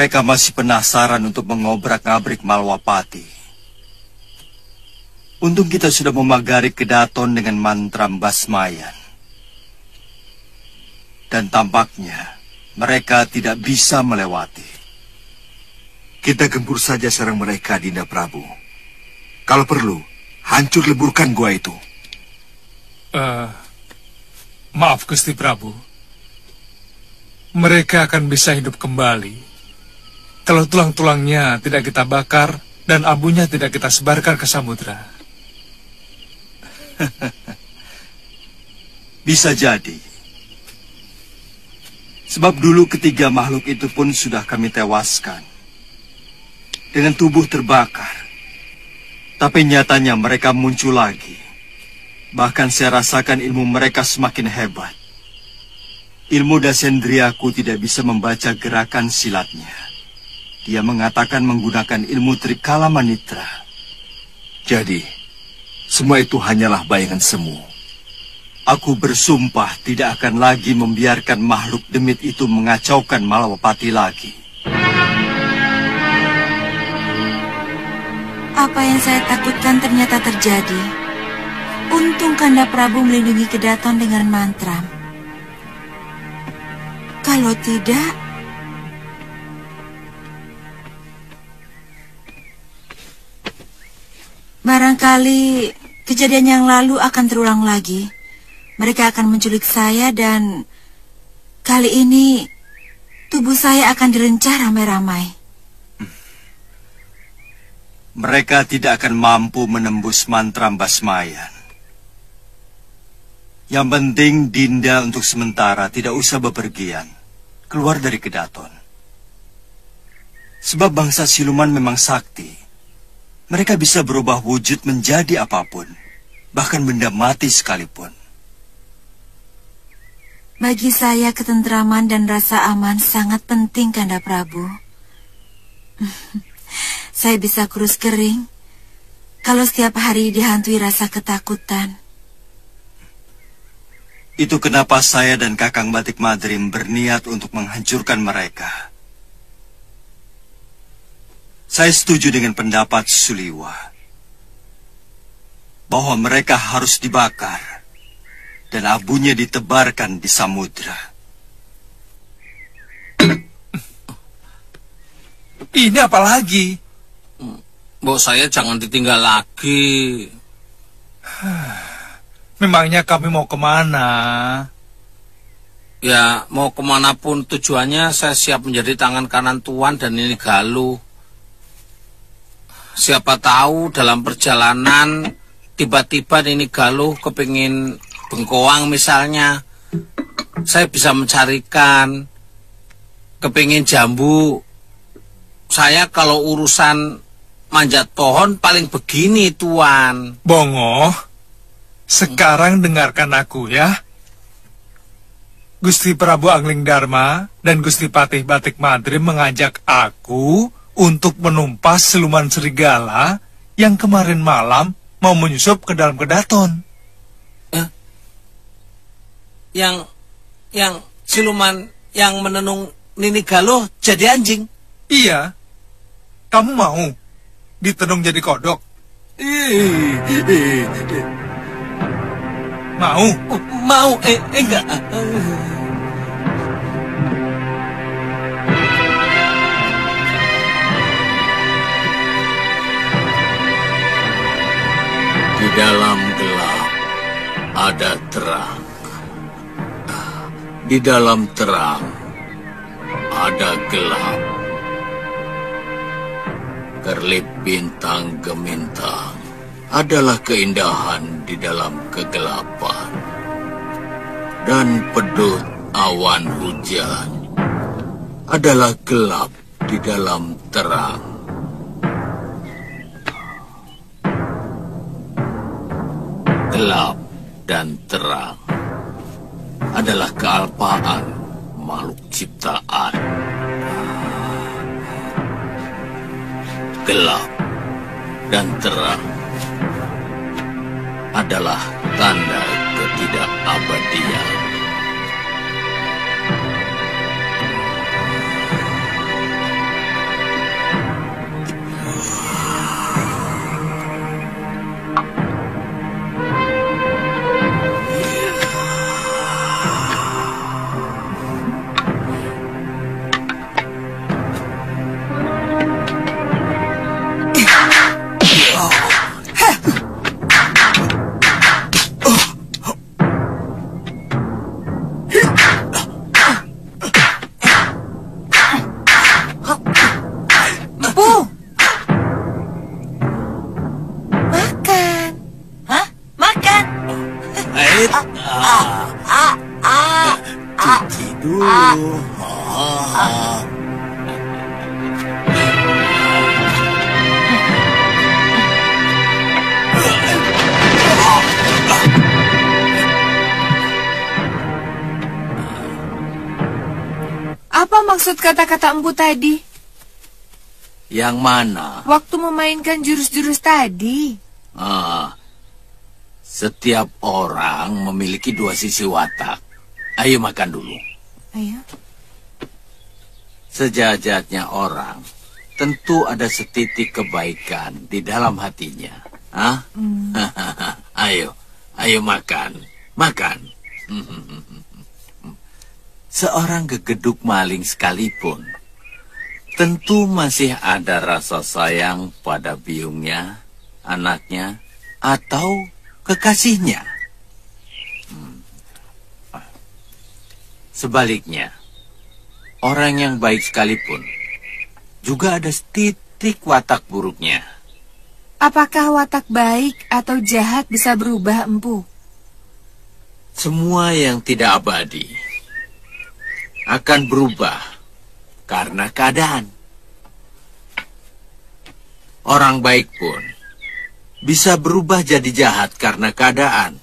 mereka masih penasaran untuk mengobrak-ngabrik Malwapati. Untung kita sudah memagari Kedaton dengan mantra Basmayan. Dan tampaknya mereka tidak bisa melewati. Kita gempur saja serang mereka, Dinda Prabu. Kalau perlu, hancur leburkan gua itu. Maaf, Gusti Prabu. Mereka akan bisa hidup kembali kalau tulang-tulangnya tidak kita bakar dan abunya tidak kita sebarkan ke samudra. Bisa jadi. Sebab dulu ketiga makhluk itu pun sudah kami tewaskan dengan tubuh terbakar. Tapi nyatanya mereka muncul lagi. Bahkan saya rasakan ilmu mereka semakin hebat. Ilmu Dasendriaku tidak bisa membaca gerakan silatnya. Dia mengatakan menggunakan ilmu Trikala Manitra. Jadi, semua itu hanyalah bayangan semu. Aku bersumpah tidak akan lagi membiarkan makhluk demit itu mengacaukan Malwapati lagi. Apa yang saya takutkan ternyata terjadi. Untung Kanda Prabu melindungi Kedaton dengan mantra. Kalau tidak, barangkali kejadian yang lalu akan terulang lagi. Mereka akan menculik saya dan kali ini tubuh saya akan direncah ramai-ramai. Mereka tidak akan mampu menembus mantra Basmayan. Yang penting Dinda untuk sementara tidak usah bepergian keluar dari Kedaton. Sebab bangsa siluman memang sakti. Mereka bisa berubah wujud menjadi apapun, bahkan benda mati sekalipun. Bagi saya ketentraman dan rasa aman sangat penting, Kanda Prabu. Saya bisa kurus kering kalau setiap hari dihantui rasa ketakutan. Itu kenapa saya dan Kakang Batik Madrim berniat untuk menghancurkan mereka. Saya setuju dengan pendapat Suliwa bahwa mereka harus dibakar dan abunya ditebarkan di samudra. Ini apa lagi? Mbok saya jangan ditinggal lagi. Memangnya kami mau kemana? Ya, mau kemanapun tujuannya saya siap menjadi tangan kanan Tuan dan ini Galuh. Siapa tahu dalam perjalanan tiba-tiba ini Galuh kepingin bengkoang misalnya. Saya bisa mencarikan. Kepingin jambu. Saya kalau urusan manjat pohon paling begini, Tuan. Bongo, sekarang dengarkan aku ya. Gusti Prabu Angling Dharma dan Gusti Patih Batik Madrim mengajak aku untuk menumpas siluman serigala yang kemarin malam mau menyusup ke dalam Kedaton. Yang siluman yang menenung Nini Galuh jadi anjing? Iya. Kamu mau ditenung jadi kodok? Mau? Mau, enggak. Di dalam gelap ada terang. Di dalam terang ada gelap. Kerlip bintang gemintang adalah keindahan di dalam kegelapan. Dan pedut awan hujan adalah gelap di dalam terang. Gelap dan terang adalah kealpaan makhluk ciptaan. Gelap dan terang adalah tanda ketidakabadian. maksud kata-kata Empu tadi? Yang mana? Waktu memainkan jurus-jurus tadi. Setiap orang memiliki dua sisi watak. Ayo makan dulu. Ayo. Sejajatnya orang tentu ada setitik kebaikan di dalam hatinya. Ayo makan. Seorang gegeduk maling sekalipun tentu masih ada rasa sayang pada biungnya, anaknya, atau kekasihnya. Sebaliknya, orang yang baik sekalipun juga ada setitik watak buruknya. Apakah watak baik atau jahat bisa berubah, Empu? Semua yang tidak abadi akan berubah karena keadaan. Orang baik pun bisa berubah jadi jahat karena keadaan.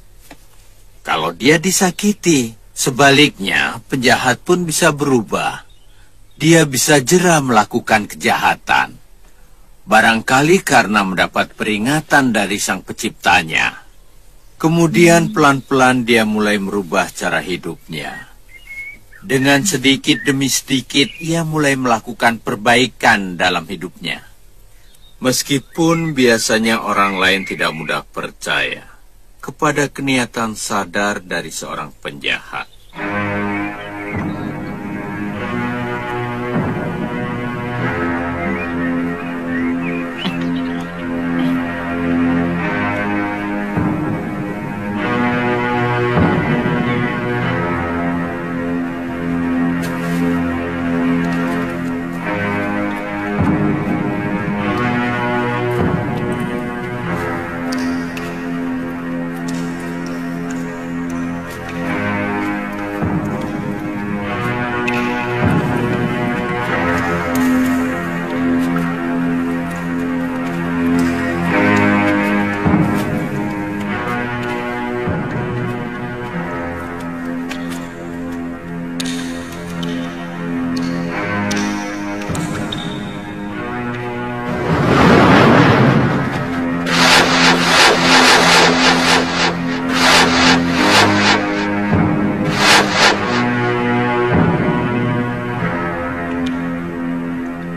Kalau dia disakiti, sebaliknya penjahat pun bisa berubah. Dia bisa jera melakukan kejahatan. Barangkali karena mendapat peringatan dari sang penciptanya. Kemudian pelan-pelan dia mulai merubah cara hidupnya. Dengan sedikit demi sedikit ia mulai melakukan perbaikan dalam hidupnya. Meskipun biasanya orang lain tidak mudah percaya kepada keniatan sadar dari seorang penjahat.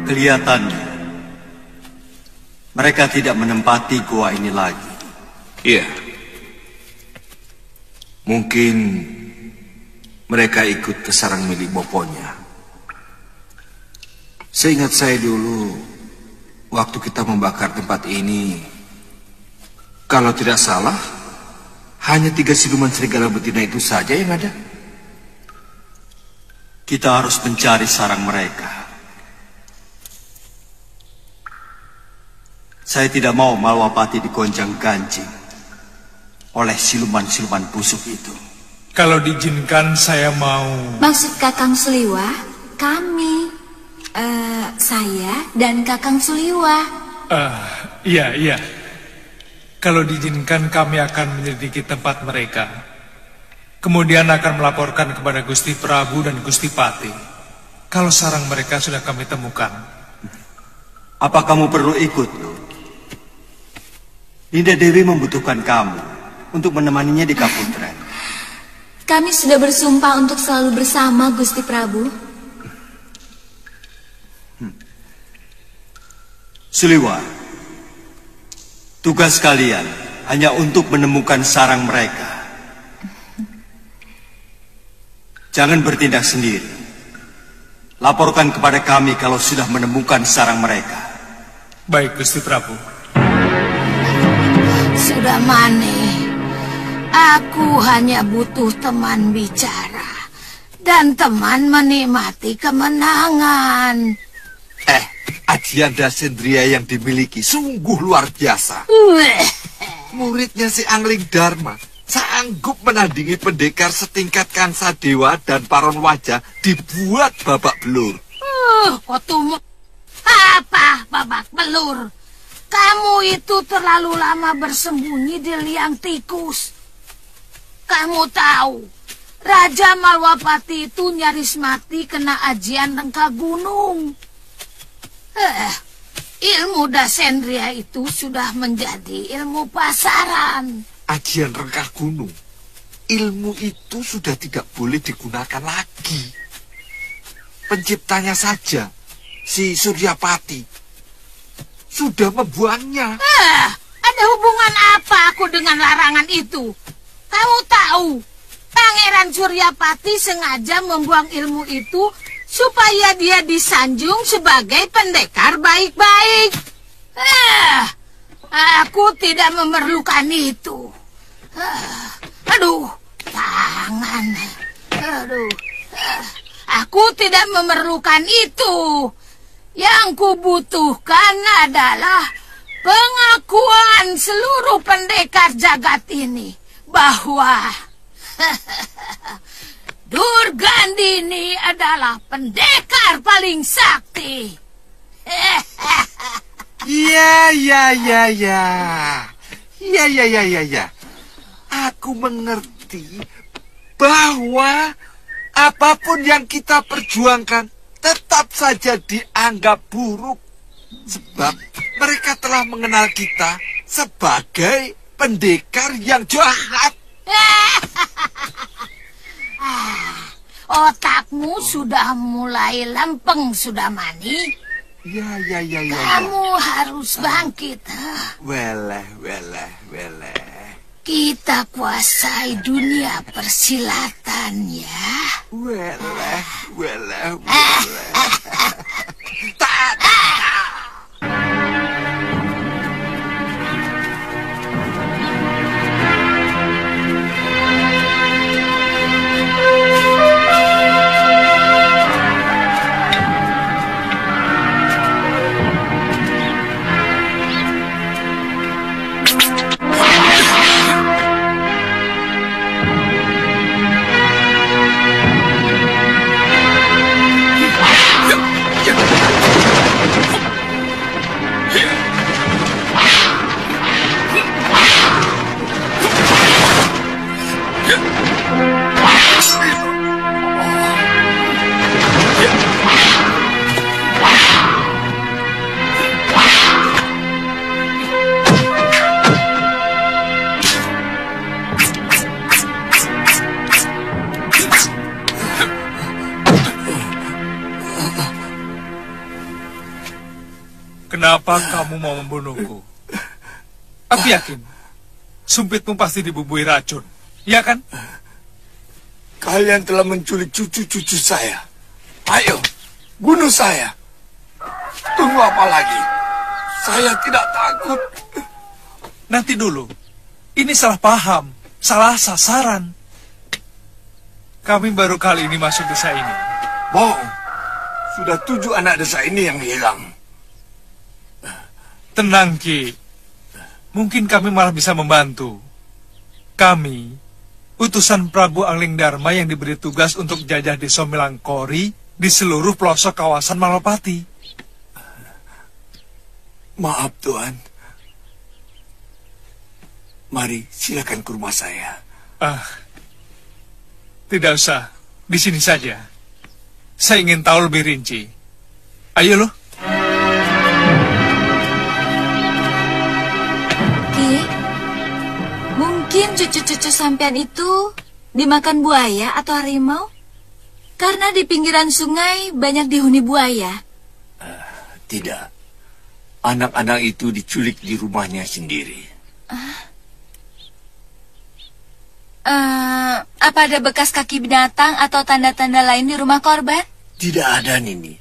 Kelihatannya mereka tidak menempati gua ini lagi. Iya. Mungkin mereka ikut ke sarang milik boponya. Seingat saya dulu, waktu kita membakar tempat ini, kalau tidak salah, hanya 3 siluman serigala betina itu saja yang ada. Kita harus mencari sarang mereka. Saya tidak mau Malwapati digonjang-ganjing oleh siluman-siluman busuk itu. Kalau diizinkan saya mau... Maksud Kakang Suliwa, kami, saya dan Kakang Suliwa. Iya. Kalau diizinkan kami akan menyelidiki tempat mereka. Kemudian akan melaporkan kepada Gusti Prabu dan Gusti Pati. Kalau sarang mereka sudah kami temukan. Apa kamu perlu ikut, Lu? Dinda Dewi membutuhkan kamu untuk menemaninya di Kaputren. Kami sudah bersumpah untuk selalu bersama, Gusti Prabu. Suliwa, tugas kalian hanya untuk menemukan sarang mereka. Jangan bertindak sendiri. Laporkan kepada kami kalau sudah menemukan sarang mereka. Baik, Gusti Prabu. Sudah Mane, aku hanya butuh teman bicara dan teman menikmati kemenangan. Adianda Sendria yang dimiliki sungguh luar biasa. Muridnya si Angling Dharma sanggup menandingi pendekar setingkat Kansa Dewa dan Paron Wajah dibuat babak belur. Apa babak belur? Kamu itu terlalu lama bersembunyi di liang tikus. Kamu tahu, Raja Malwapati itu nyaris mati kena ajian rengka gunung. Ilmu Dasendria itu sudah menjadi ilmu pasaran. Ajian rengkah gunung. Ilmu itu sudah tidak boleh digunakan lagi. Penciptanya saja, si Suryapati, sudah membuangnya. Ada hubungan apa aku dengan larangan itu? Kamu tahu, Pangeran Suryapati sengaja membuang ilmu itu supaya dia disanjung sebagai pendekar baik-baik. Aku tidak memerlukan itu. Aduh, tangan. Aduh, aku tidak memerlukan itu. Yang kubutuhkan adalah pengakuan seluruh pendekar jagat ini bahwa Durgandini adalah pendekar paling sakti. Ya. Aku mengerti bahwa apapun yang kita perjuangkan tetap saja dianggap buruk. Sebab mereka telah mengenal kita sebagai pendekar yang jahat. Otakmu sudah mulai lempeng, Sudamani. Ya. Kamu harus bangkit. Weleh. Kita kuasai dunia persilatan, ya. Weleh. Kenapa kamu mau membunuhku? Aku yakin sumpitmu pasti dibumbui racun, ya kan? Kalian telah menculik cucu-cucu saya. Ayo, bunuh saya. Tunggu apa lagi? Saya tidak takut. Nanti dulu. Ini salah paham, salah sasaran. Kami baru kali ini masuk desa ini. Bohong. Sudah 7 anak desa ini yang hilang. Tenang, Ki. Mungkin kami malah bisa membantu. Kami, utusan Prabu Anglingdarma yang diberi tugas untuk jajah desa Melangkori di seluruh pelosok kawasan Malwapati. Maaf, Tuan. Mari, silakan ke rumah saya. Tidak usah. Di sini saja. Saya ingin tahu lebih rinci. Ayo loh. Mungkin cucu-cucu sampean itu dimakan buaya atau harimau? Karena di pinggiran sungai banyak dihuni buaya. Tidak. Anak-anak itu diculik di rumahnya sendiri. Apa ada bekas kaki binatang atau tanda-tanda lain di rumah korban? Tidak ada, Nini.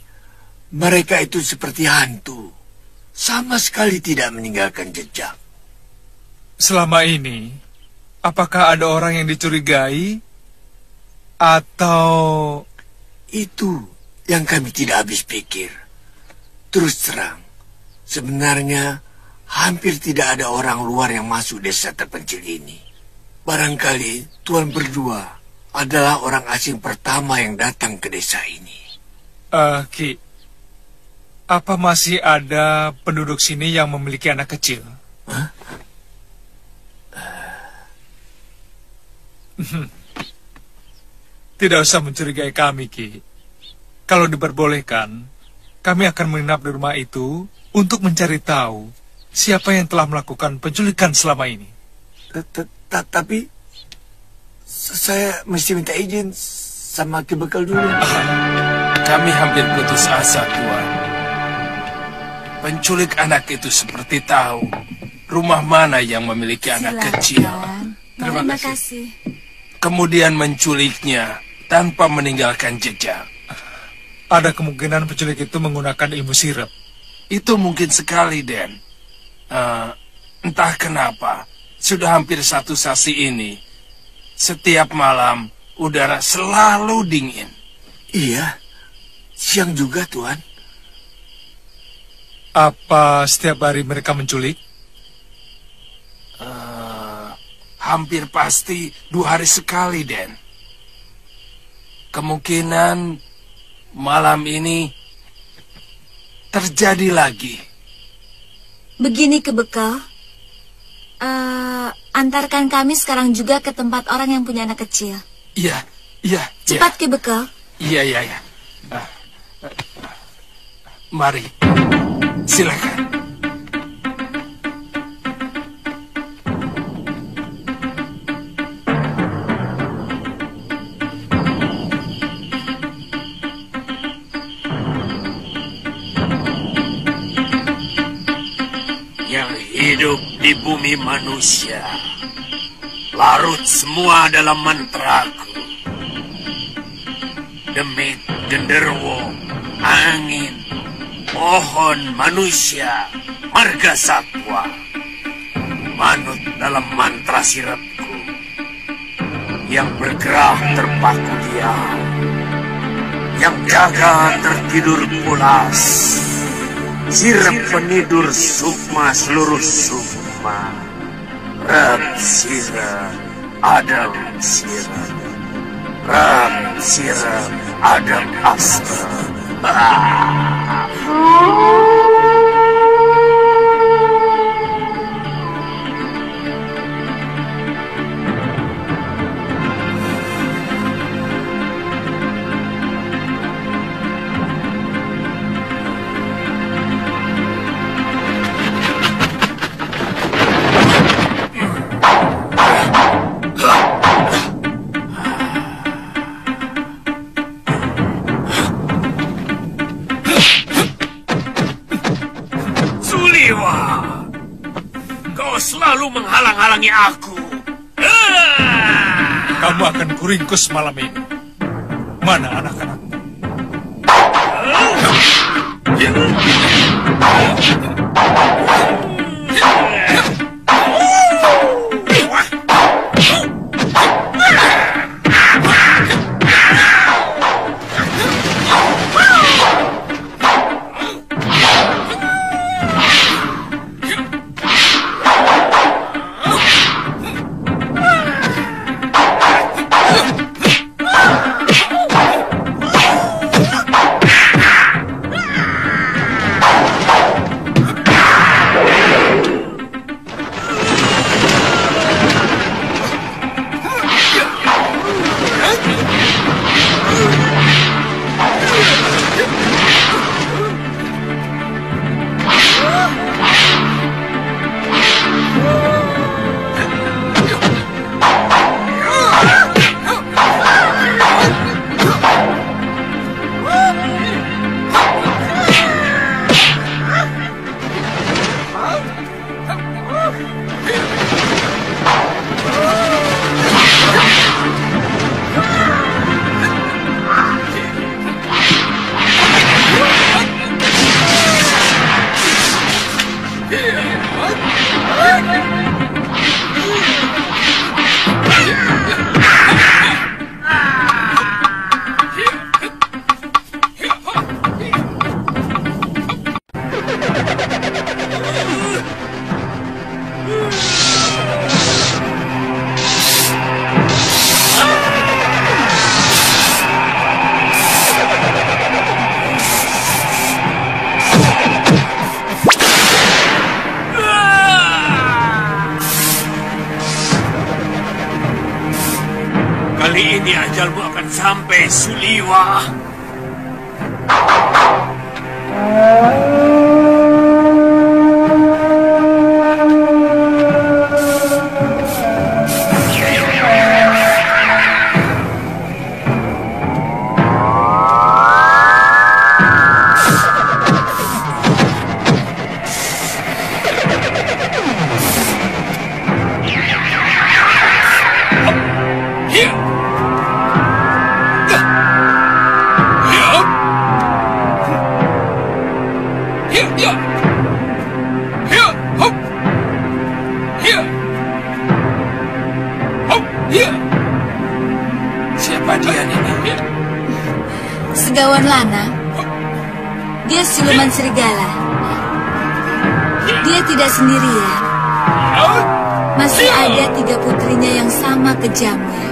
Mereka itu seperti hantu. Sama sekali tidak meninggalkan jejak. Selama ini, apakah ada orang yang dicurigai? Atau... Itu yang kami tidak habis pikir. Terus terang, sebenarnya hampir tidak ada orang luar yang masuk desa terpencil ini. Barangkali Tuan berdua adalah orang asing pertama yang datang ke desa ini. Ki, apa masih ada penduduk sini yang memiliki anak kecil? Hah? Tidak usah mencurigai kami, Ki. Kalau diperbolehkan, kami akan menginap di rumah itu untuk mencari tahu siapa yang telah melakukan penculikan selama ini. Tapi saya mesti minta izin sama Ki Bekal dulu. Kami hampir putus asa, Tuan. Penculik anak itu seperti tahu rumah mana yang memiliki anak kecil. Terima kasih. Kemudian menculiknya tanpa meninggalkan jejak. Ada kemungkinan penculik itu menggunakan ilmu sirap. Itu mungkin sekali, Den. Entah kenapa, sudah hampir 1 sasi ini, setiap malam udara selalu dingin. Iya, siang juga, Tuan. Apa setiap hari mereka menculik? Hampir pasti 2 hari sekali, Den. Kemungkinan malam ini terjadi lagi. Begini Ki Bekal, antarkan kami sekarang juga ke tempat orang yang punya anak kecil. Iya. Cepat Ki Bekal. Iya. Mari, silakan. Hidup di bumi manusia, larut semua dalam mantraku. Demit, genderuwo, angin, pohon, manusia, marga satwa, manut dalam mantra sirapku. Yang bergerak terpaku diam, yang jaga tertidur pulas. Sirap penidur sukma seluruh sukma. Rab sirap, Adam sirap. Rab sirap, Adam asra. Selalu menghalang-halangi aku. Kamu akan kuringkus malam ini. Mana anak-anakmu? ini ajalmu akan sampai, Suliwa. Siapa dia, Nenek? Segawan Lana. Dia siluman serigala. Dia tidak sendirian. Masih ada 3 putrinya yang sama kejamnya.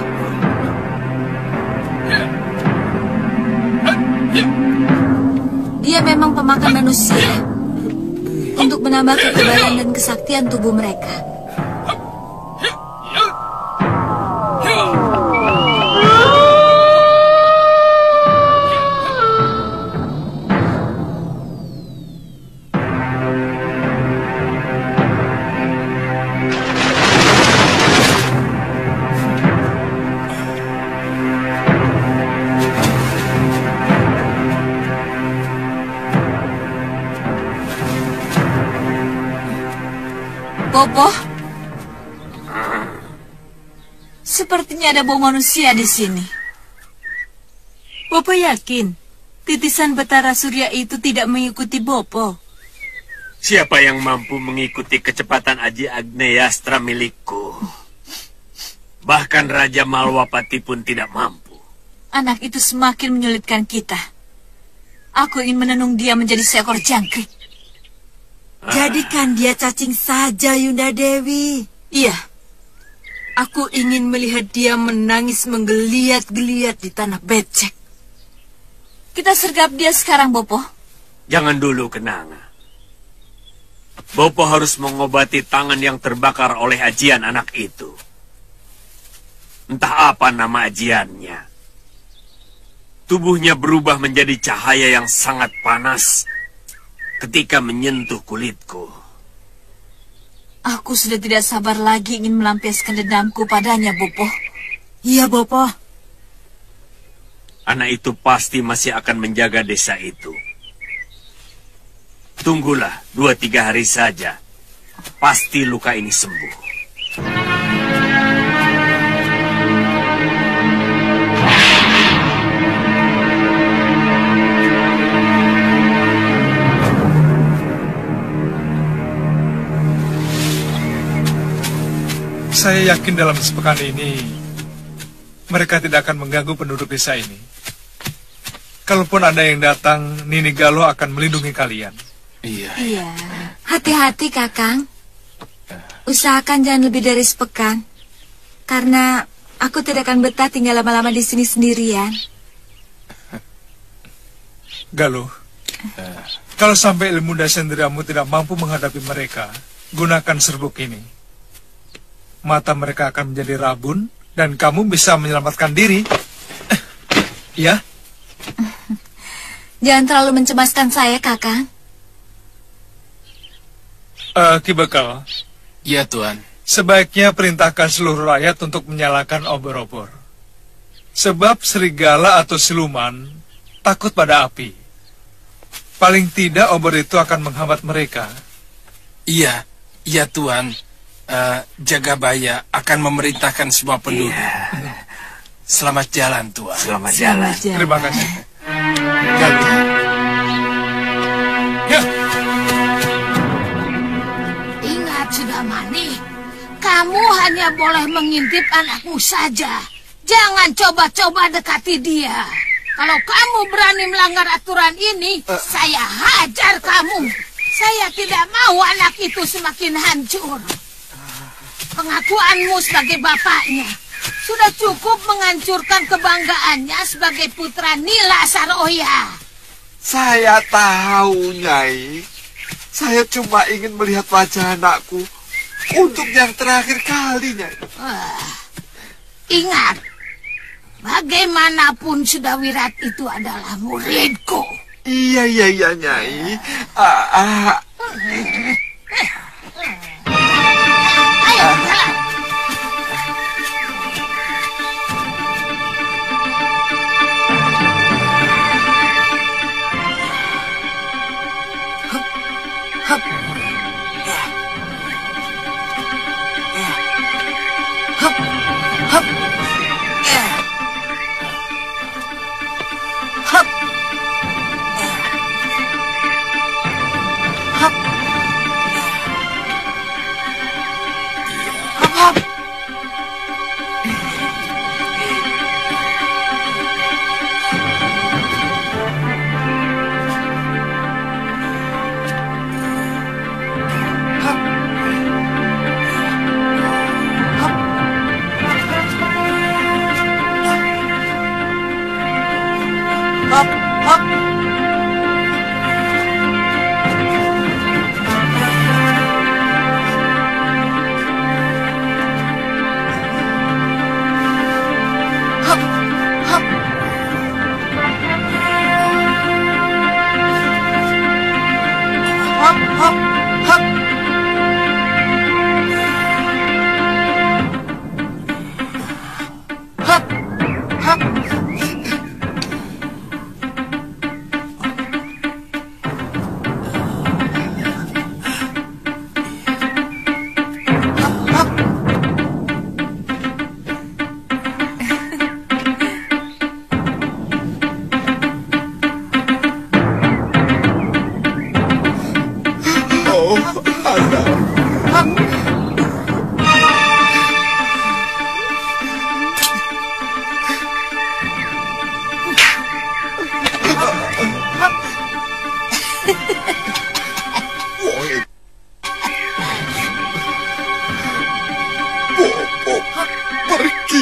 Dia memang pemakan manusia untuk menambah kekebalan dan kesaktian tubuh mereka. Bopo, sepertinya ada bau manusia di sini. Bopo yakin titisan Betara Surya itu tidak mengikuti Bopo? Siapa yang mampu mengikuti kecepatan Aji Agneyastra milikku? Bahkan Raja Malwapati pun tidak mampu. Anak itu semakin menyulitkan kita. Aku ingin menenung dia menjadi seekor jangkrik. Jadikan dia cacing saja, Yunda Dewi. Iya. Aku ingin melihat dia menangis menggeliat-geliat di tanah becek. Kita sergap dia sekarang, Bopo. Jangan dulu, Kenanga. Bopo harus mengobati tangan yang terbakar oleh ajian anak itu. Entah apa nama ajiannya. Tubuhnya berubah menjadi cahaya yang sangat panas ketika menyentuh kulitku. Aku sudah tidak sabar lagi ingin melampiaskan dendamku padanya, Bopo. Iya, Bopo. Anak itu pasti masih akan menjaga desa itu. Tunggulah 2-3 hari saja. Pasti luka ini sembuh. Saya yakin dalam sepekan ini mereka tidak akan mengganggu penduduk desa ini. Kalaupun ada yang datang, Nini Galuh akan melindungi kalian. Iya. Hati-hati, Kakang. Usahakan jangan lebih dari sepekan. Karena aku tidak akan betah tinggal lama-lama di sini sendirian. Galuh, kalau sampai ilmu dasendriamu tidak mampu menghadapi mereka, gunakan serbuk ini. Mata mereka akan menjadi rabun, dan kamu bisa menyelamatkan diri. Ya? Jangan terlalu mencemaskan saya, Kakang. Ki Bekal. Ya, Tuan. Sebaiknya perintahkan seluruh rakyat untuk menyalakan obor-obor. Sebab serigala atau siluman takut pada api. Paling tidak obor itu akan menghambat mereka. Iya, Tuan. Jagabaya akan memerintahkan semua penduduk. Selamat jalan, Tuan. Selamat jalan. Terima kasih. Ya. Ingat, Sudamani, kamu hanya boleh mengintip anakmu saja. Jangan coba-coba dekati dia. Kalau kamu berani melanggar aturan ini, saya hajar kamu. Saya tidak mau anak itu semakin hancur. Pengakuanmu sebagai bapaknya sudah cukup menghancurkan kebanggaannya sebagai putra Nila Saroya. Saya tahu, Nyai. Saya cuma ingin melihat wajah anakku untuk yang terakhir kali, Nyai. Ingat, Bagaimanapun sudah Wirat itu adalah muridku. Iya, Nyai. Ayo,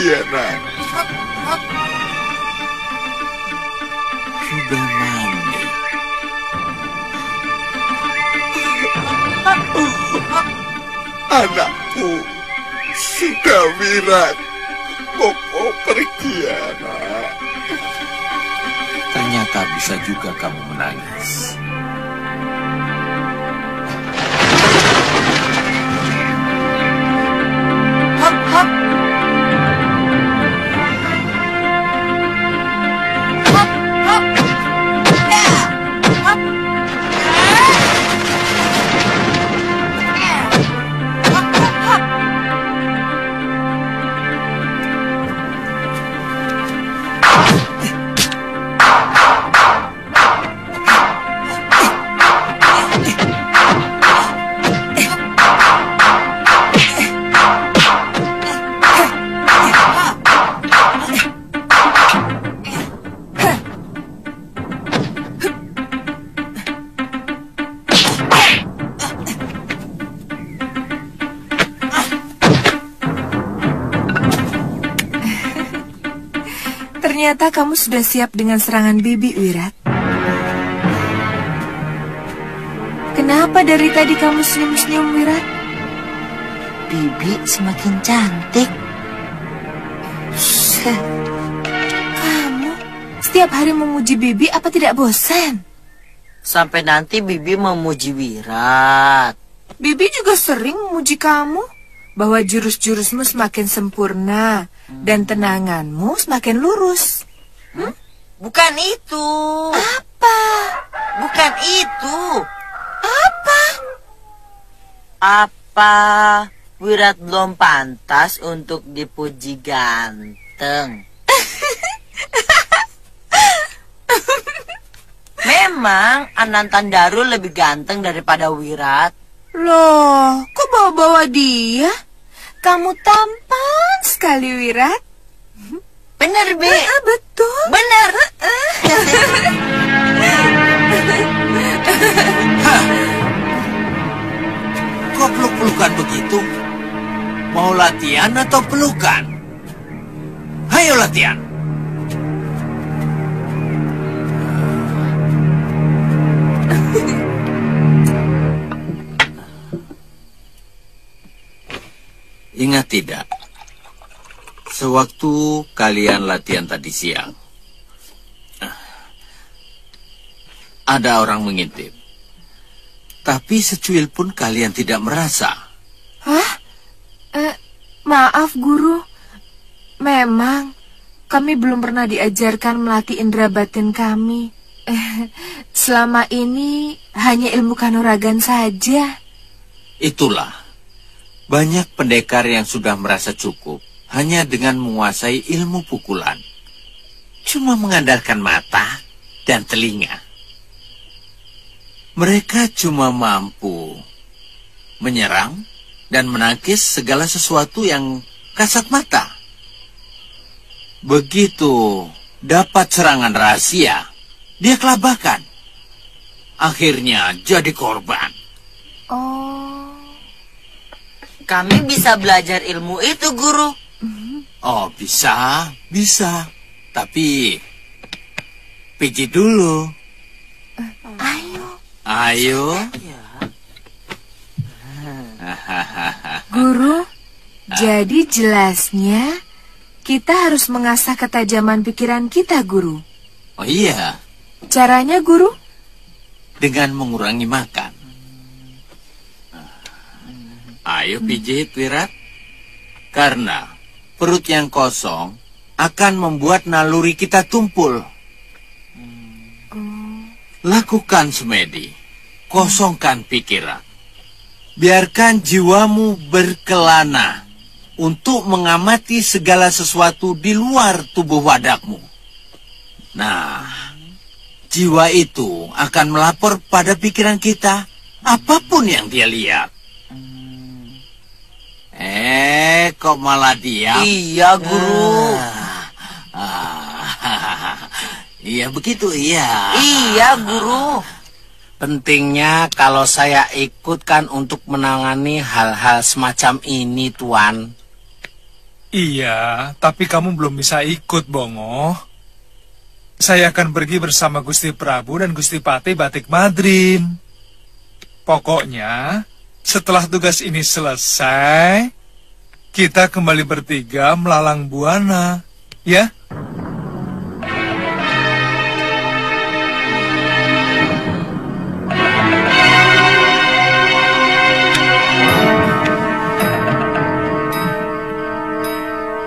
jalan. Sudah mandi. Anakku sudah Wirat. Bopo pergi, anak. Ternyata bisa juga kamu menangis. Ternyata kamu sudah siap dengan serangan Bibi, Wirat. Kenapa dari tadi kamu senyum-senyum, Wirat? Bibi semakin cantik. Kamu setiap hari memuji Bibi, apa tidak bosan? Sampai nanti Bibi memuji Wirat. Bibi juga sering memuji kamu, bahwa jurus-jurusmu semakin sempurna dan tenanganmu semakin lurus. Bukan itu. Apa? Bukan itu. Apa? Apa Wirat belum pantas untuk dipuji ganteng? Memang Anantandaru lebih ganteng daripada Wirat. Loh, kok bawa-bawa dia? Kamu tampan sekali, Wirat. Bener, Bi. Betul. Bener. Kok peluk-pelukan begitu? Mau latihan atau pelukan? Ayo latihan. Ingat tidak? Sewaktu kalian latihan tadi siang, ada orang mengintip. Tapi secuil pun kalian tidak merasa. Hah? Maaf, Guru. Memang, kami belum pernah diajarkan melatih indera batin kami. Selama ini hanya ilmu kanuragan saja. Itulah, banyak pendekar yang sudah merasa cukup hanya dengan menguasai ilmu pukulan. Cuma mengandalkan mata dan telinga. Mereka cuma mampu menyerang dan menangkis segala sesuatu yang kasat mata. Begitu dapat serangan rahasia, dia kelabakan. Akhirnya jadi korban. Oh. Kami bisa belajar ilmu itu, Guru. Oh, bisa. Tapi pijit dulu. Ayo. Guru, jadi jelasnya kita harus mengasah ketajaman pikiran kita, Guru. Oh iya. Caranya, Guru? Dengan mengurangi makan. Ayo pijit, Wirat. Karena perut yang kosong akan membuat naluri kita tumpul. Lakukan semedi, kosongkan pikiran. Biarkan jiwamu berkelana untuk mengamati segala sesuatu di luar tubuh wadakmu. Nah, jiwa itu akan melapor pada pikiran kita apapun yang dia lihat. Kok malah diam? Iya, Guru. Iya begitu, iya. Iya, Guru. Pentingnya kalau saya ikutkan untuk menangani hal-hal semacam ini, Tuan. Iya, tapi kamu belum bisa ikut, Bongo. Saya akan pergi bersama Gusti Prabu dan Gusti Patih Batik Madrim. Pokoknya, setelah tugas ini selesai, kita kembali bertiga melalang buana, ya?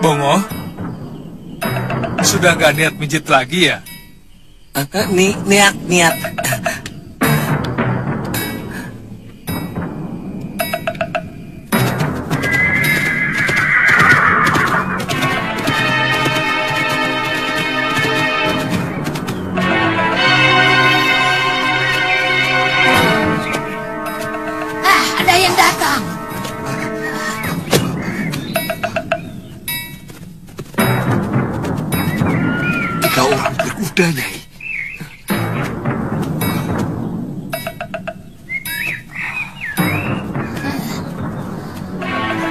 Bongo, sudah gak niat mijit lagi ya? Niat. Ada yang datang. Tiga orang berkuda, Nyai.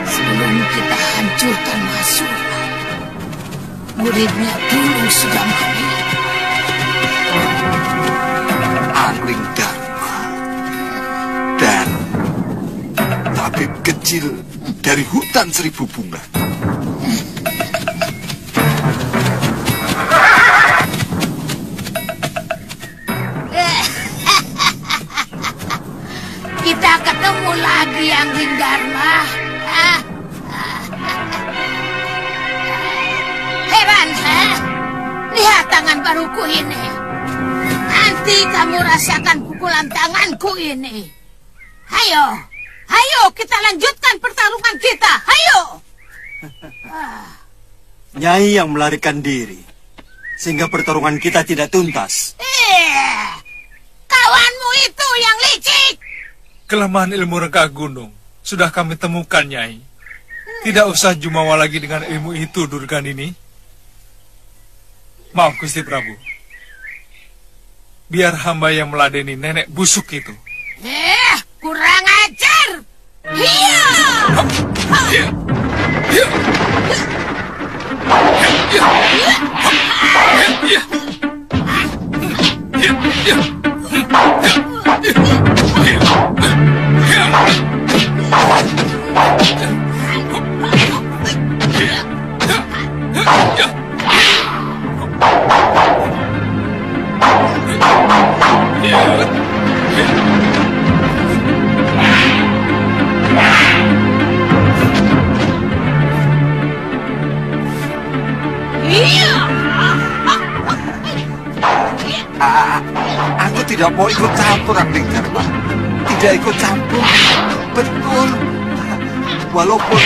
Sebelum kita hancurkan Masura, muridnya dulu sudah mati. Angling Dharma dan tabib kecil dari hutan seribu bunga. Kita ketemu lagi, Angling Dharma. Heran, lihat tangan baruku ini. Nanti kamu rasakan pukulan tanganku ini. Ayo kita lanjutkan pertarungan kita. Ayo. Nyai yang melarikan diri, sehingga pertarungan kita tidak tuntas. Kawanmu itu yang licik. Kelemahan ilmu rengkah gunung sudah kami temukan, Nyai. Tidak usah jumawa lagi dengan ilmu itu, Durgan ini. Maaf, Gusti Prabu. Biar hamba yang meladeni nenek busuk itu. Kurang ajar. tidak mau ikut campur, Angling Dharma. Tidak ikut campur. Betul. Walaupun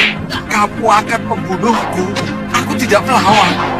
kamu akan membunuhku, aku tidak melawan.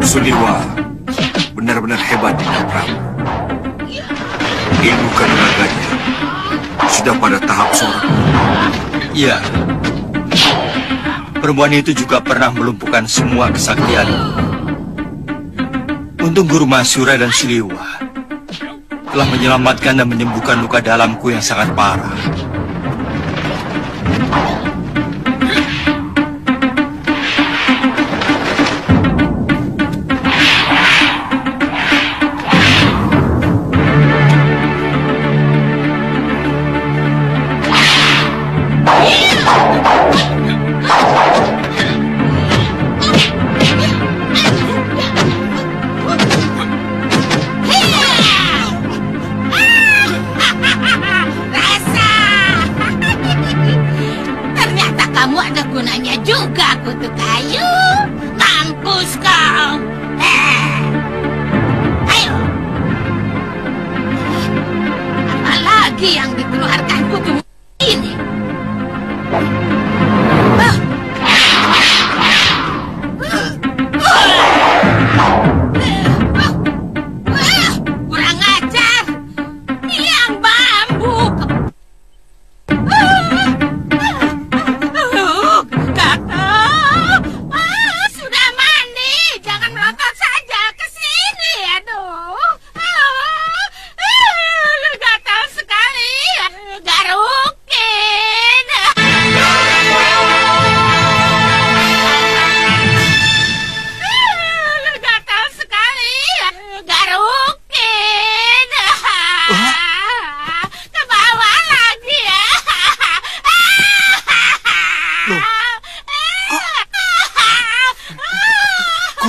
Suliwa benar-benar hebat Dinda Prabu. Ilmu kanuraganya sudah pada tahap sorak. Iya. Perempuan itu juga pernah melumpuhkan semua kesaktian. Untung Guru Masyura dan Suliwa telah menyelamatkan dan menyembuhkan luka dalamku yang sangat parah.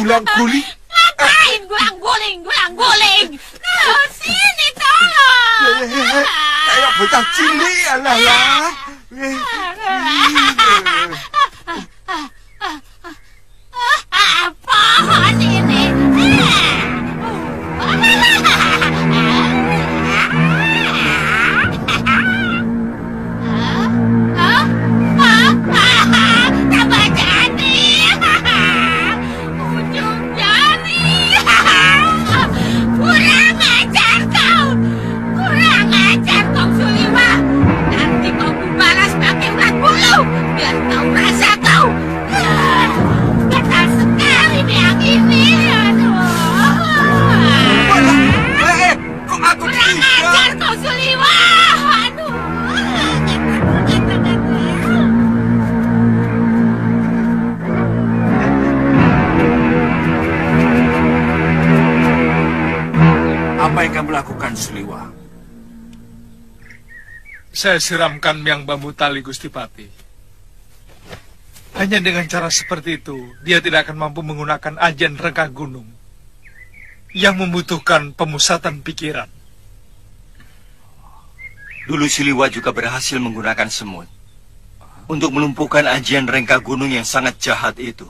Gulang-guling? Ngapain gulang-guling? Sini tolong. Kayak bocah cilik, alah. Pohon ini. Tambah jadi. Ujung jari. Kurang ajar kau Suliwa. Nanti kau kubalas pakai ulat bulu biar tahu rasa kau. Gatal sekali nih yang ini. Kok aku kurang ajar kau Suliwa. Aduh. Apa yang kamu lakukan, Suliwa? Saya siramkan yang bambu tali, Gusti Pati. Hanya dengan cara seperti itu, dia tidak akan mampu menggunakan ajian rengkah gunung yang membutuhkan pemusatan pikiran. Dulu Suliwa juga berhasil menggunakan semut untuk melumpuhkan ajian rengkah gunung yang sangat jahat itu.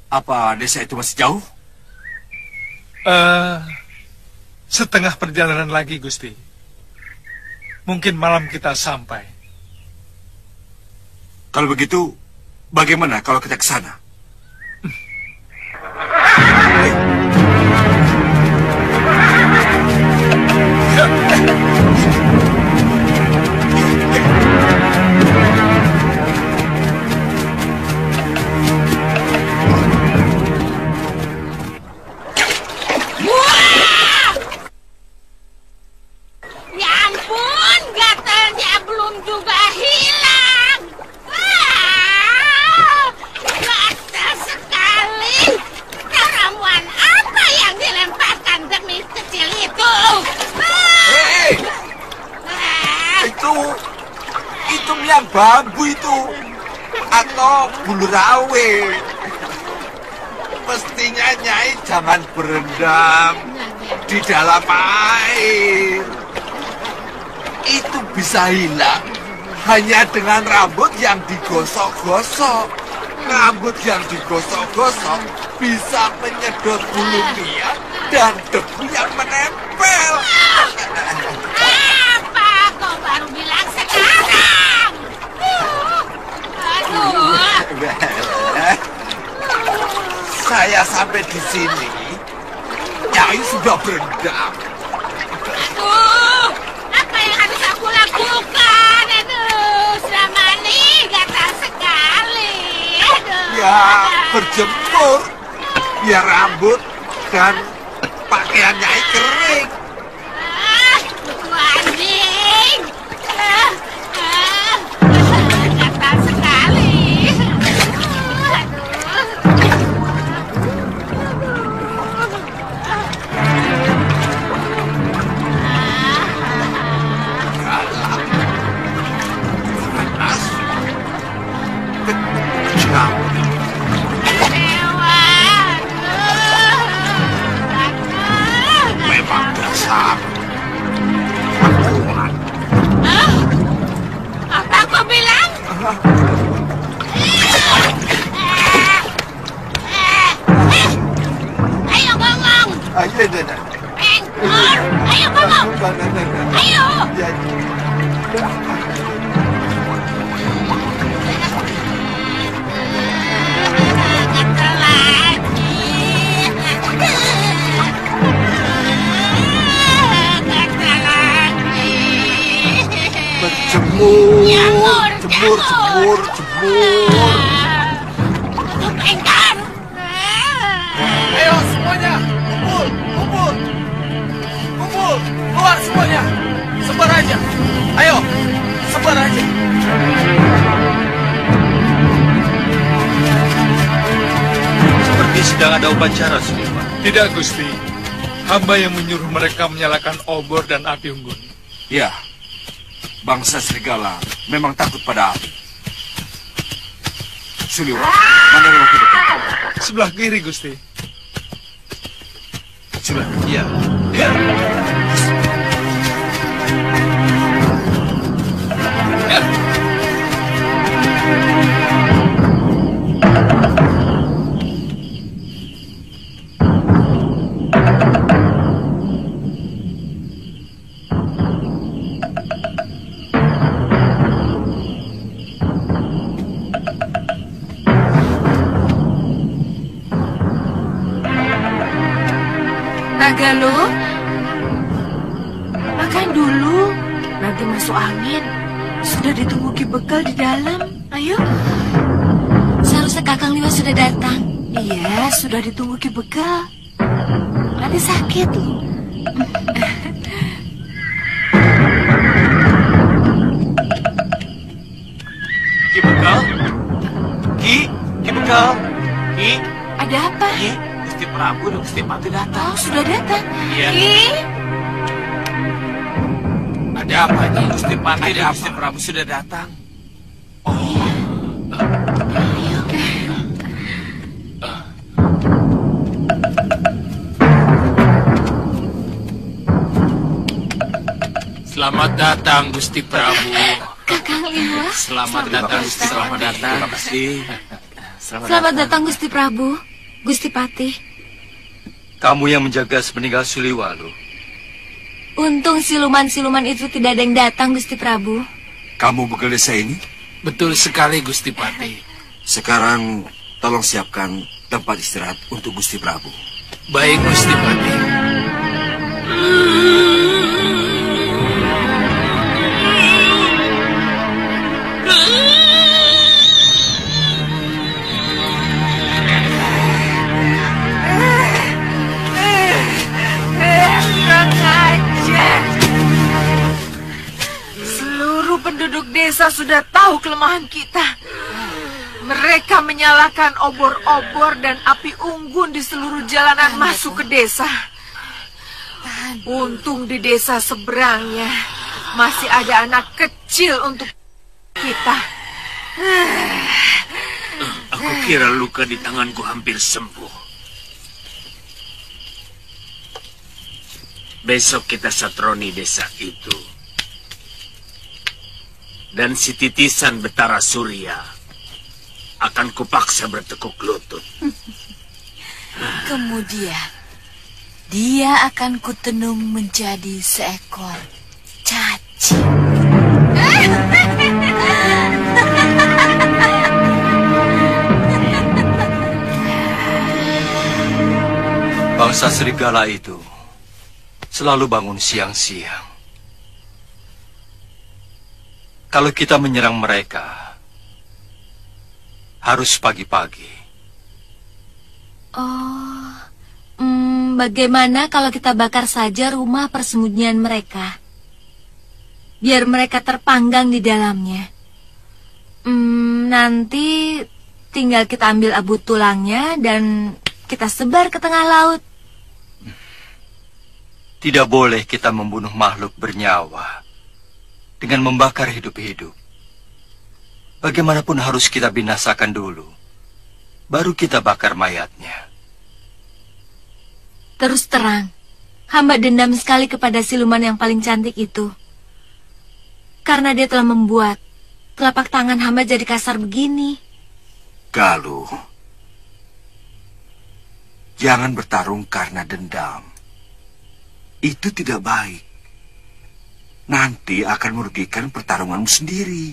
Apa desa itu masih jauh? Setengah perjalanan lagi, Gusti. Mungkin malam kita sampai. Kalau begitu, bagaimana kalau kita ke sana? Ya ampun, gatalnya belum juga hilang. bambu itu atau bulu rawe. Mestinya Nyai jangan berendam di dalam air. Itu bisa hilang hanya dengan rambut yang digosok-gosok. Rambut yang digosok-gosok bisa menyedot bulu dia dan debu yang menempel. Apa kau baru bilang sekarang? Aduh. Saya sampai di sini, Nyai sudah berendam. Aduh, apa yang harus aku lakukan? Aduh, selama ini gatal sekali. Aduh. Ya, berjemur biar rambut dan pakaian Nyai kering. Buku anjing. Gatal sekali. Memang dasar. Apa kau bilang? Ayo ngomong. Ayo, Nana. Pengkor, ayo ngomong. Ayo. Gatal lagi. Gatal lagi. Berjemur, jemur. Untuk Pengkor. Ayo semuanya, kumpul, keluar semuanya, sebar aja. Ayo, sebar aja. Seperti sedang ada upacara, Suliwan. Tidak, Gusti. Hamba yang menyuruh mereka menyalakan obor dan api unggun. Ya, bangsa serigala memang takut pada api. Suliwan, mana rumah kita? Sebelah kiri, Gusti. Sudah, iya. Ya. Ya. Nagalo, makan dulu, nanti masuk angin. Sudah ditunggu Ki Bekal di dalam. Ayo. Seharusnya Kakang Liwa sudah datang. Iya, sudah ditunggu Ki Bekal. Nanti sakit loh. Ki Bekal? Ki Bekal? Ki? Ada apa? Ki? Gusti Prabu dan Gusti Pati datang. Oh, sudah datang. Iya. Ki? Ada apa nih? Gusti Pati dan Gusti Prabu sudah datang. Selamat datang Gusti Prabu. Kakang Liwa. Selamat datang Gusti. Selamat datang, Gusti. Selamat datang Gusti Prabu, Gusti Patih. Kamu yang menjaga sepeninggal Suliwalu. Untung siluman-siluman itu tidak ada yang datang, Gusti Prabu. Kamu bekal desa ini? Betul sekali Gusti Pati. Sekarang tolong siapkan tempat istirahat untuk Gusti Prabu. Baik Gusti Pati. Penduduk desa sudah tahu kelemahan kita. Mereka menyalakan obor-obor dan api unggun di seluruh jalanan masuk ke desa. Untung di desa seberangnya masih ada anak kecil untuk kita. Aku kira luka di tanganku hampir sembuh. Besok kita satroni desa itu. Dan si titisan Betara Surya akan kupaksa bertekuk lutut. Kemudian dia akan kutenung menjadi seekor cacing. Bangsa serigala itu selalu bangun siang-siang. Kalau kita menyerang mereka, harus pagi-pagi. Oh, bagaimana kalau kita bakar saja rumah persembunyian mereka? Biar mereka terpanggang di dalamnya. Nanti tinggal kita ambil abu tulangnya dan kita sebar ke tengah laut. Tidak boleh kita membunuh makhluk bernyawa dengan membakar hidup-hidup. Bagaimanapun harus kita binasakan dulu, baru kita bakar mayatnya. Terus terang, hamba dendam sekali kepada siluman yang paling cantik itu. Karena dia telah membuat telapak tangan hamba jadi kasar begini. Galuh, jangan bertarung karena dendam. Itu tidak baik. Nanti akan merugikan pertarunganmu sendiri.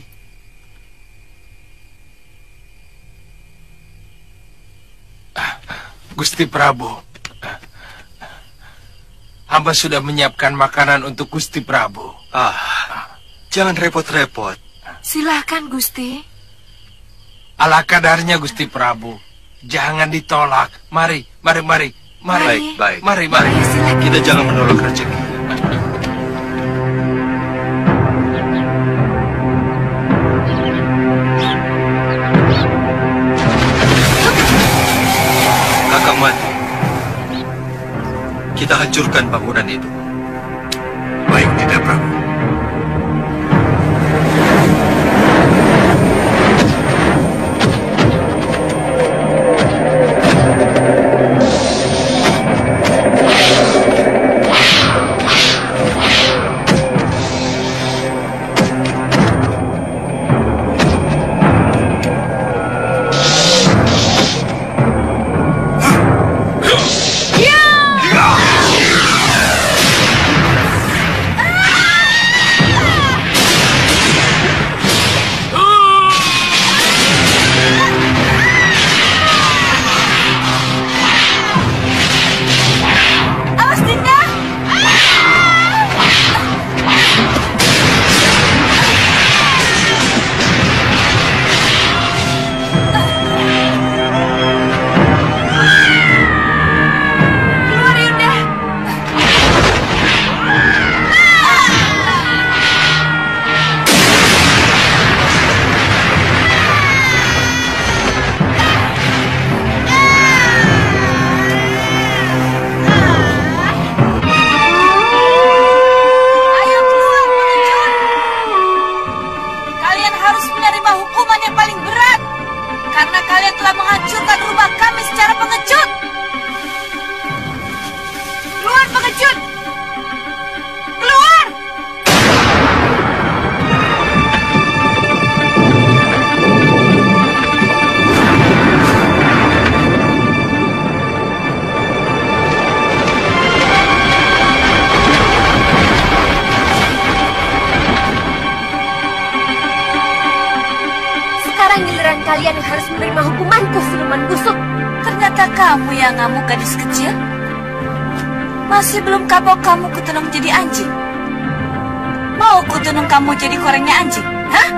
Gusti Prabu, hamba sudah menyiapkan makanan untuk Gusti Prabu. Jangan repot-repot. Silahkan, Gusti. Ala kadarnya, Gusti Prabu. Jangan ditolak. Mari. Baik. Mari. Kita jangan menolak rezeki. Kakang Mati, kita hancurkan bangunan itu. Baik, tidak, Prabu. Kalian yang harus menerima hukumanku, siluman busuk. Ternyata kamu yang ngamuk, gadis kecil. Masih belum kapok kamu kutenung jadi anjing? Mau kutenung kamu jadi korengnya anjing? Hah?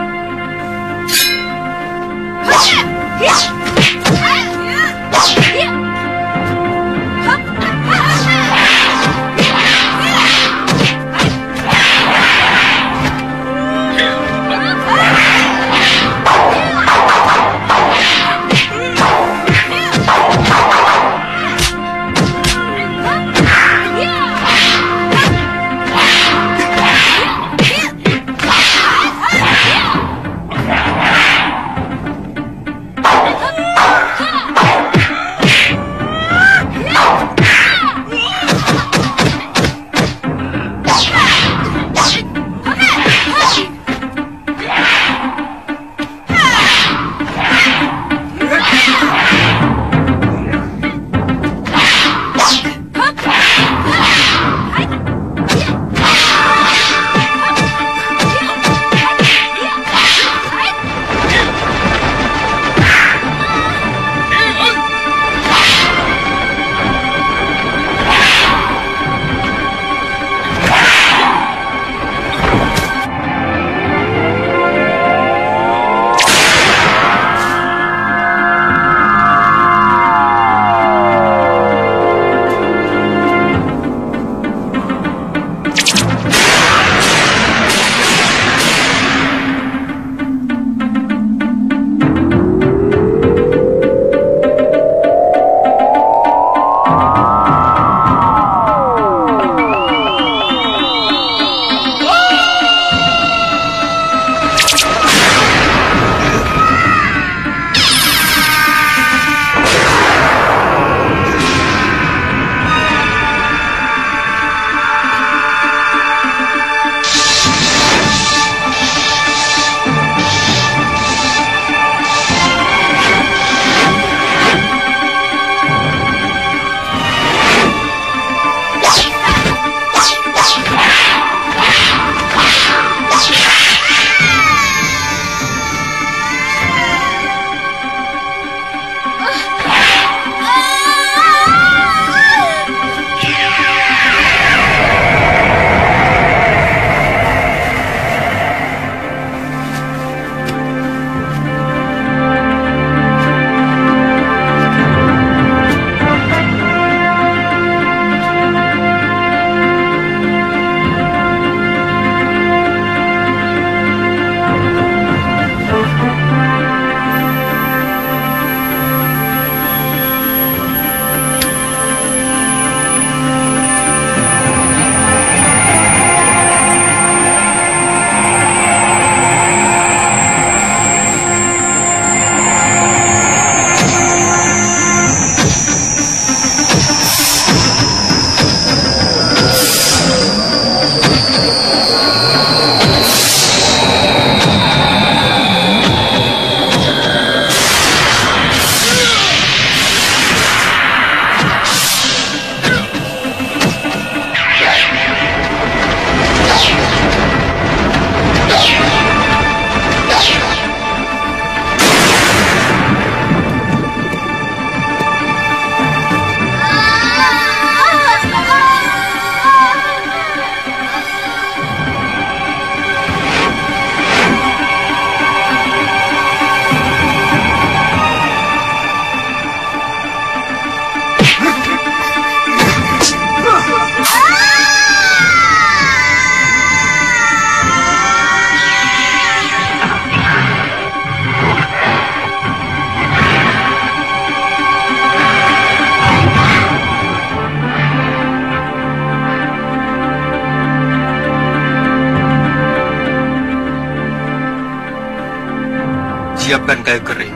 siapkan kayu kering.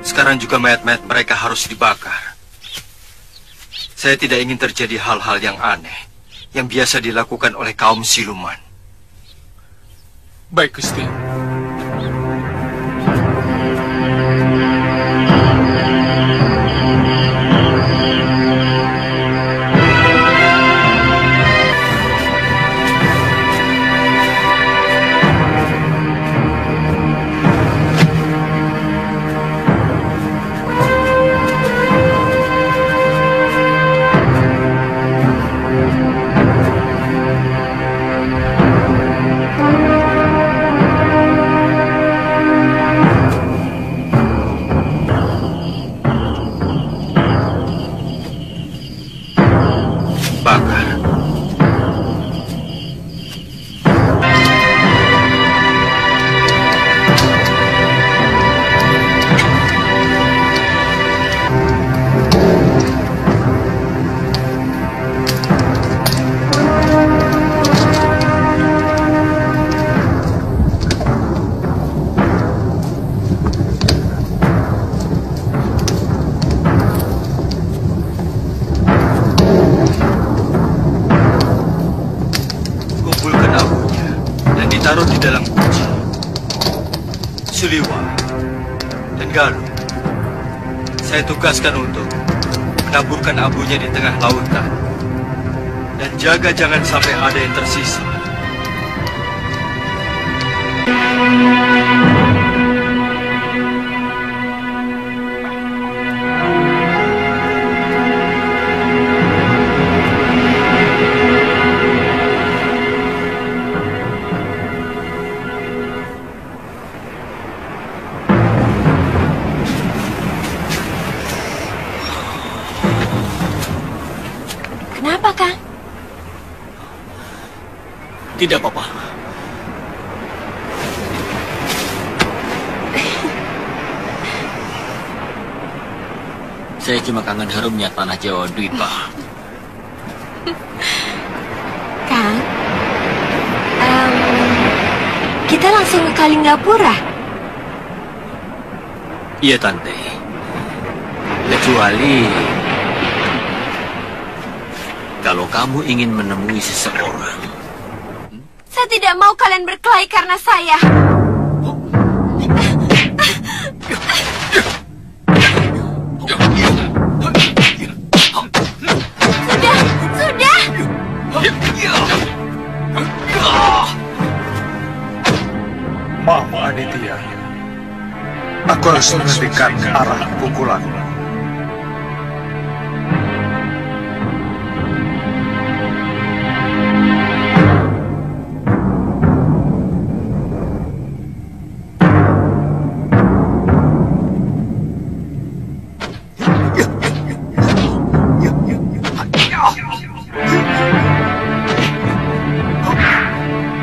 Sekarang juga mayat-mayat mereka harus dibakar. Saya tidak ingin terjadi hal-hal yang aneh yang biasa dilakukan oleh kaum siluman. Baik, Gusti. Taruh di dalam guci, Suliwa, dan Galuh. Saya tugaskan untuk menaburkan abunya di tengah lautan. Dan jaga jangan sampai ada yang tersisa. Kenapa, Kang? Tidak apa-apa. Saya cuma kangen harumnya tanah Jawa Dwipa. Kang, kita langsung ke Kalinggapura. Iya, Tante. Kecuali kalau kamu ingin menemui seseorang. Saya tidak mau kalian berkelahi karena saya. Sudah. Maaf, Aditya. Aku harus menghentikan arah pukulan.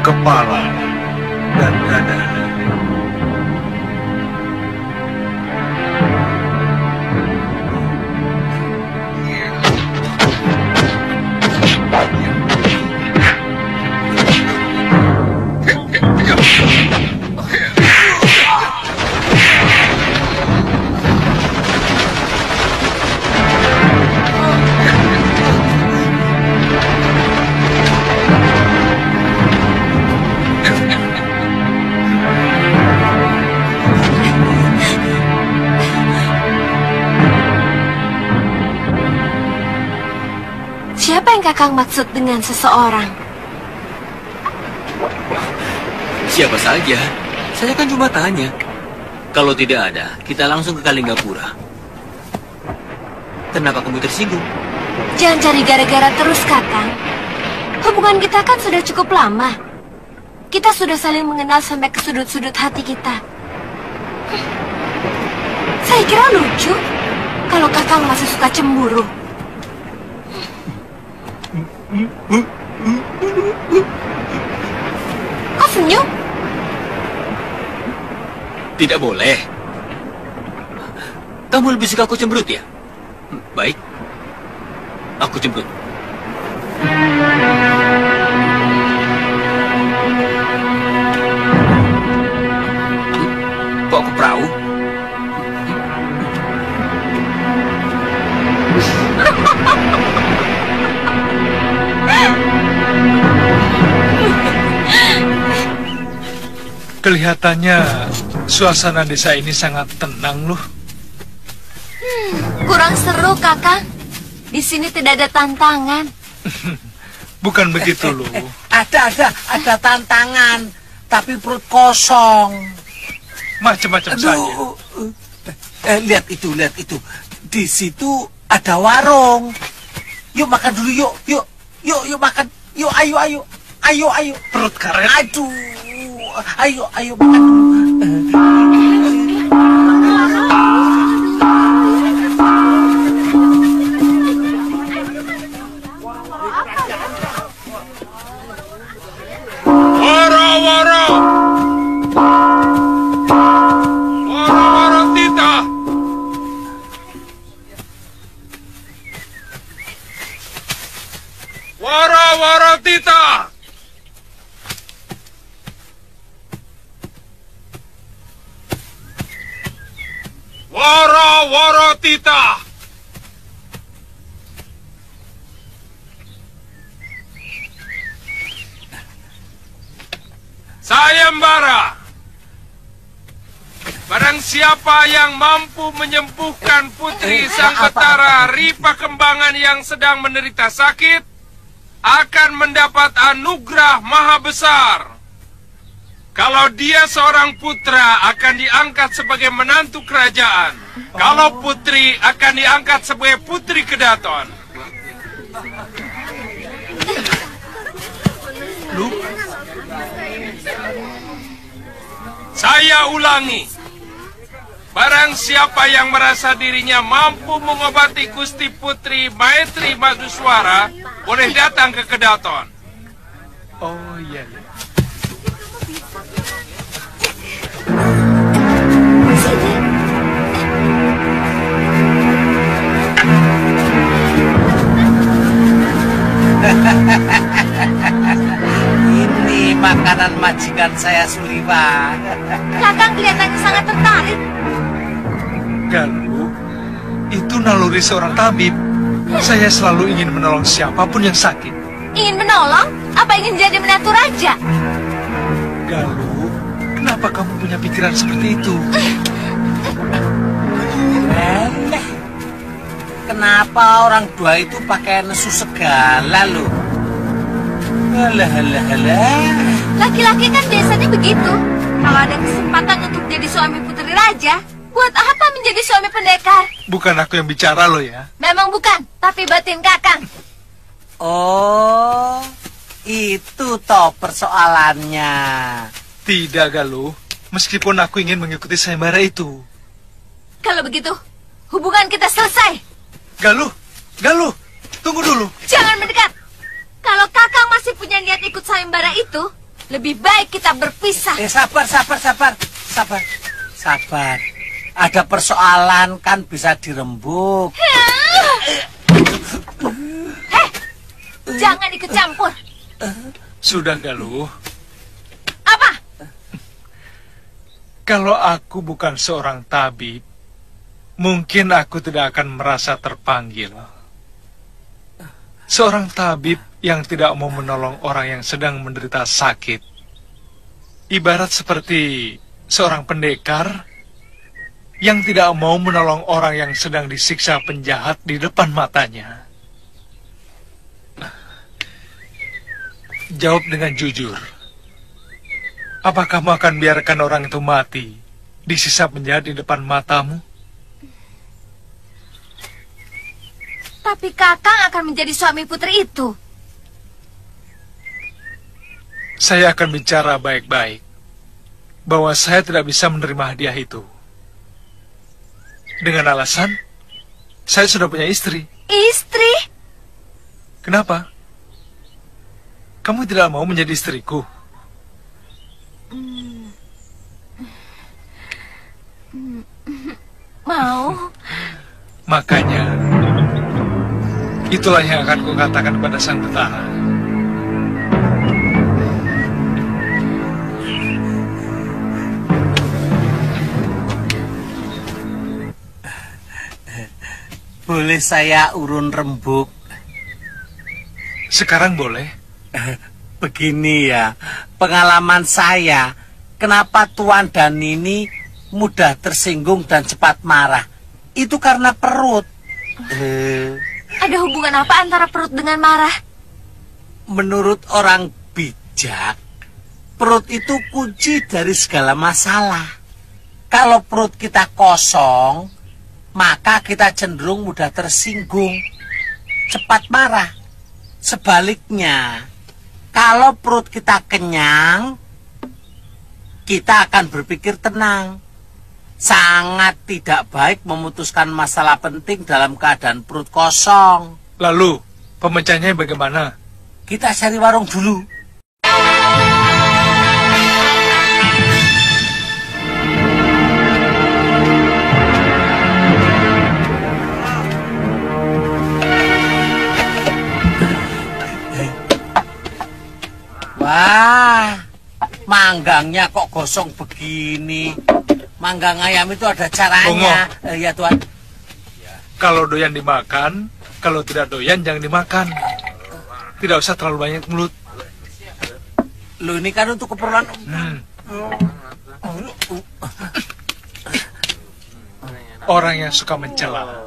Kepala dan dada. Siapa yang Kakang maksud dengan seseorang? Siapa saja. Saya kan cuma tanya. Kalau tidak ada, kita langsung ke Kalinggapura. Kenapa kamu tersinggung? Jangan cari gara-gara terus, Kakang. Hubungan kita kan sudah cukup lama. Kita sudah saling mengenal sampai ke sudut-sudut hati kita. Saya kira lucu kalau Kakang masih suka cemburu. Kok senyum? Tidak boleh. Kamu lebih suka aku cemberut ya? Baik. Aku cemberut. Kok Kelihatannya suasana desa ini sangat tenang loh. Kurang seru, Kakang. Di sini tidak ada tantangan. Bukan begitu loh. Ada tantangan, tapi perut kosong. Macam-macam saja. Lihat itu. Di situ ada warung. Yuk makan dulu, yuk makan. Yuk, ayo. Perut karet. Aduh, ayo makan dulu. Wara Tita. Wara Tita. Wara Tita. Sayembara. Barang siapa yang mampu menyembuhkan Putri Sang Betara Ripa Kembangan yang sedang menderita sakit, akan mendapat anugerah maha besar. Kalau dia seorang putra, akan diangkat sebagai menantu kerajaan. Kalau putri, akan diangkat sebagai putri kedaton. Saya ulangi. Barang siapa yang merasa dirinya mampu mengobati Gusti Putri Maitri Maduswara, boleh datang ke kedaton. Oh iya. Ini makanan majikan saya, Suliwa. Kakang kelihatannya sangat tertarik. Galuh, itu naluri seorang tabib. Saya selalu ingin menolong siapapun yang sakit. Ingin menolong? Apa ingin jadi menantu raja? Galuh, kenapa kamu punya pikiran seperti itu? Kenapa orang tua itu pakai nesu segala loh? Halah. Laki-laki kan biasanya begitu. Kalau ada kesempatan untuk jadi suami putri raja, buat apa menjadi suami pendekar? Bukan aku yang bicara loh ya. Memang bukan, tapi batin Kakang. Oh, itu toh persoalannya. Tidak, Galuh. Meskipun aku ingin mengikuti sayembara itu. Kalau begitu, hubungan kita selesai. Galuh, tunggu dulu. Jangan mendekat. Kalau Kakang masih punya niat ikut sayembara itu, lebih baik kita berpisah. Sabar. Ada persoalan kan bisa dirembuk. Jangan ikut campur. Sudah, Galuh. Apa? Kalau aku bukan seorang tabib, mungkin aku tidak akan merasa terpanggil. Seorang tabib yang tidak mau menolong orang yang sedang menderita sakit, ibarat seperti seorang pendekar yang tidak mau menolong orang yang sedang disiksa penjahat di depan matanya. Jawab dengan jujur. Apa kamu akan biarkan orang itu mati disiksa penjahat di depan matamu? Tapi Kakang akan menjadi suami putri itu. Saya akan bicara baik-baik bahwa saya tidak bisa menerima hadiah itu. Dengan alasan, saya sudah punya istri. Istri? Kenapa? Kamu tidak mau menjadi istriku? Mau. Makanya, itulah yang akan kukatakan kepada Sang Betara. Boleh saya urun rembuk? Sekarang boleh. Begini ya, pengalaman saya, kenapa Tuan dan Nini mudah tersinggung dan cepat marah? Itu karena perut. Ada hubungan apa antara perut dengan marah? Menurut orang bijak, perut itu kunci dari segala masalah. Kalau perut kita kosong, maka kita cenderung mudah tersinggung, cepat marah. Sebaliknya, kalau perut kita kenyang, kita akan berpikir tenang. Sangat tidak baik memutuskan masalah penting dalam keadaan perut kosong. Lalu, pemecahnya bagaimana? Kita cari warung dulu. Wah, manggangnya kok gosong begini. Manggang ayam itu ada caranya. Ya Tuan. Kalau doyan dimakan, kalau tidak doyan jangan dimakan. Tidak usah terlalu banyak mulut. Lu ini kan untuk keperluan. Orang yang suka mencela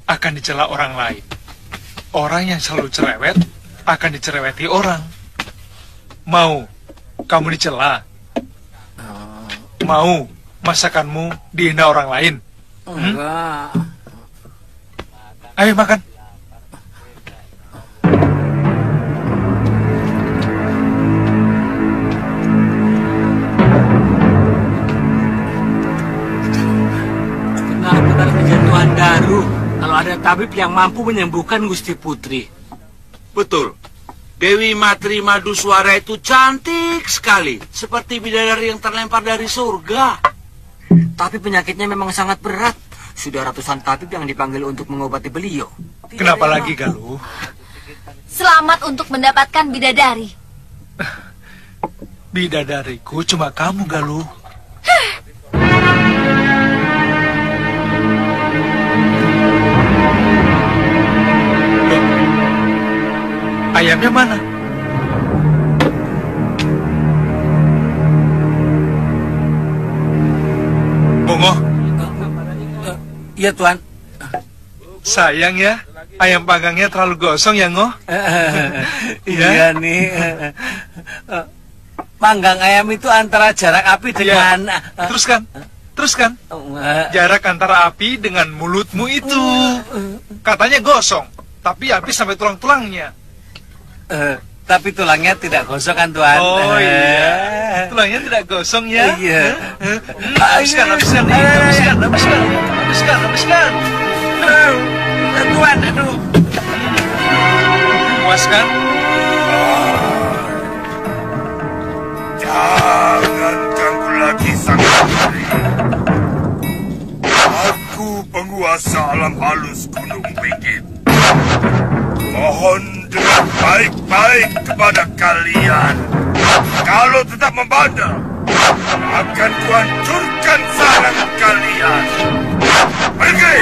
akan dicela orang lain. Orang yang selalu cerewet akan dicereweti orang. Mau kamu dicela? Mau masakanmu dihina orang lain? Enggak. Ayo makan. Benar-benar kejatuhan Daru kalau ada tabib yang mampu menyembuhkan Gusti Putri. Betul. Dewi Matri Maduswara itu cantik sekali, seperti bidadari yang terlempar dari surga. Tapi penyakitnya memang sangat berat. Sudah ratusan tabib yang dipanggil untuk mengobati beliau. Kenapa lagi, Galuh? Selamat untuk mendapatkan bidadari. Bidadariku cuma kamu, Galuh. Ayamnya mana? Bungo? Iya, Tuan. Sayang ya, ayam panggangnya terlalu gosong ya, Ngoh? Iya nih. Panggang ayam itu antara jarak api dengan... Teruskan. Jarak antara api dengan mulutmu itu. Katanya gosong, tapi habis sampai tulang-tulangnya. Tapi tulangnya tidak gosong kan, Tuan? Oh iya, tulangnya tidak gosong ya? Iya. Habiskan. Tuan, aduh. Puas kan? Jangan ganggu lagi sang putri. Aku penguasa alam halus Gunung Bingit. Mohon dengar baik-baik kepada kalian. Kalau tetap membandel, akan kuhancurkan sarang kalian. Pergi!